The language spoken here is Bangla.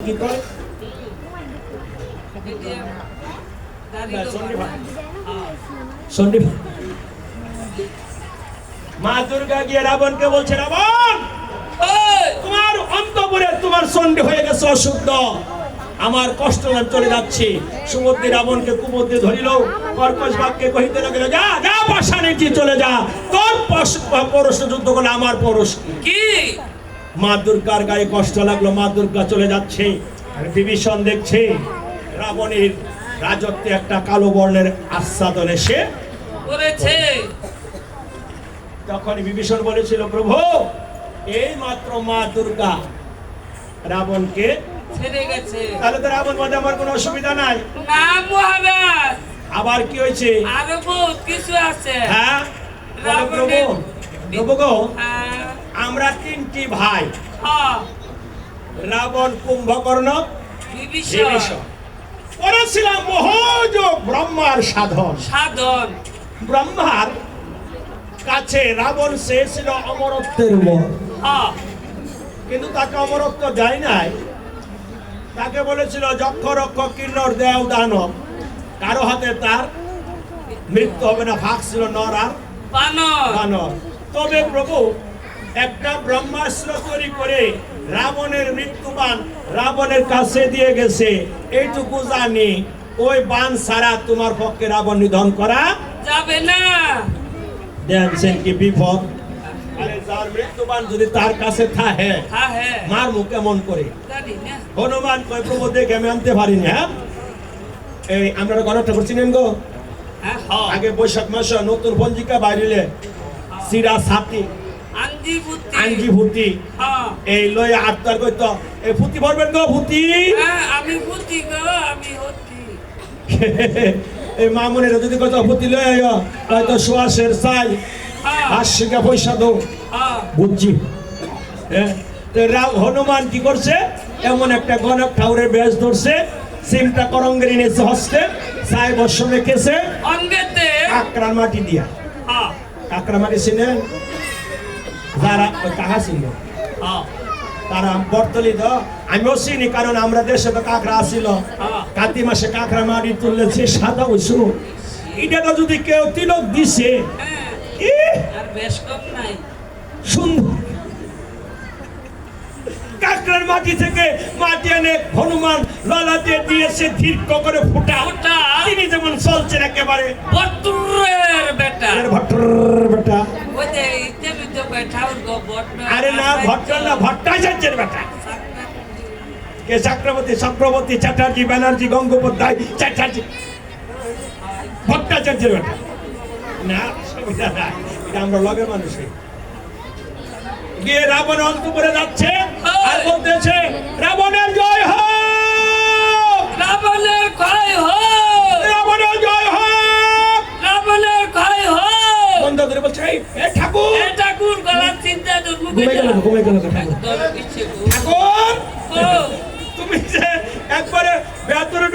কি করে মা দুর্গা গিয়ে রাবণকে বলছে, রাবণ তোমার অন্তঃপুরে তোমার চণ্ডী হয়ে গেছে অশুদ্ধ, আমার কষ্ট চলে যাচ্ছে। সুমদ্রী রাবণকে কুমদ্রী ধরিল, কর্কশ বাক্যে কহিতে লাগলো, যা যা পাষাণে চলে যা, তোর পরশ যুদ্ধ করলে আমার পরশ কি। মা দুর্গার গায়ে কষ্ট লাগলো, মা দুর্গা চলে যাচ্ছে। বিভীষণ দেখছে রাবণের রাজত্বে একটা কালো বর্ণের আচ্ছাদন এসে পড়েছে। তখন বিভীষণ বলেছিল, প্রভু এই মাত্র মা দুর্গা রাবণকে ছেড়ে গেছে, তাহলে তো রাবণ বধে আমার কোনো অসুবিধা নাই। না মহারাজ, আবার কি হয়েছে? আরো বহুত কিছু আছে। হ্যাঁ প্রভু, প্রভু গো, আমরা তিনটি ভাই, রাবণ, কুম্ভকর্ণ, বিভীষণ, করেছিলাম মহাযোগ ব্রহ্মার সাধন। ব্রহ্মার কাছে রাবণ চেয়েছিল অমরত্বের বর, কিন্তু তাকে অমরত্ব দেয় নাই। তাকে বলেছিল যক্ষ রক্ষ কিন্নর দেও দানব, কারো হাতে তার মৃত্যু হবে না। ভাগ ছিল নর আর বানর। তবে প্রভু একটা ব্রহ্মাস্ত্র তৈরি করে রাবণের মৃত্যুবান রাবণের কাছে দিয়ে গেছে, এইটুকু জানি। ওই বান ছাড়া তোমার পক্ষে রাবণ নিধন করা যাবে না। দেখছেন কি বিপদ। আরে যার মৃত্যুবান যদি তার কাছে থাকে, মার মুখ কেমন করে। হনুমান কয়, প্রভু দেখে আমি আনতে পারিনি। হ্যাঁ এই আমরা গণটা করছিলেন গো, আগে বৈশাখ মাসে নতুন পঞ্জিকা বাইরে সিরা সাথী আঞ্জি ভূতি এই লই আত্মার কইতো, এই ভূতি ভরবেন গো ভূতি। আমি ভূতি গো, আমি হতি। এই মামুনের যদি কত ভূতি লই আইও, হয়তো সুয়াসের চাই আশিকা পয়সা দাও বুঝছি। হনুমান কি করছে, এমন একটা গণক ঠাকুরের বেশ ধরছে, সিমটা করঙ্গের এনেছে হস্তে, ছাই বর্ষ রেখেছে অঙ্গেতে কাকড়ার মাটি দিয়া। কাকড়া মাটি চিনেন যারা কাহা ছিল, তারা বর্তলি দ আমিও চিনি, কারণ আমরা দেশে তো কাঁকড়া আসিল। কাতি মাসে কাঁকড়া মাটি তুললেছে সাদা হইছো। এটা যদি কেউ তিলক দিছে সুন্দর, কাকড়ার মাটি থেকে মাটি এনে হনুমান ললাটে দিয়েছে দীর্ঘ করে ফুটা। তিনি যেমন চলছেন একেবারে ভট্টুরের বেটা, ভট্টুরের বেটা। আরে না ভট্টর না, ভট্টাচার্যের বেটা। কে চক্রবর্তী, চক্রবর্তী, চ্যাটার্জি, ব্যানার্জি, গঙ্গোপাধ্যায়, চ্যাটার্জি, ভট্টাচার্যের বেটা। না সুবিধা নাই, এটা আমরা লগের মানুষই। গিয়ে রাবণ অন্তঃপুরে যাচ্ছে আর বলতেছে, রাবণের জয় হোক, রাবণের ক্ষয় হোক, রাবণের জয় হোক, রাবণের ক্ষয় হোক। বন্ধ করে বলছে, এই ঠাকুর, এই ঠাকুর গলার চিন্তা ঘুমে গেল, ঘুমে গেল। ঠাকুর তুমি যে একবারে বেতরে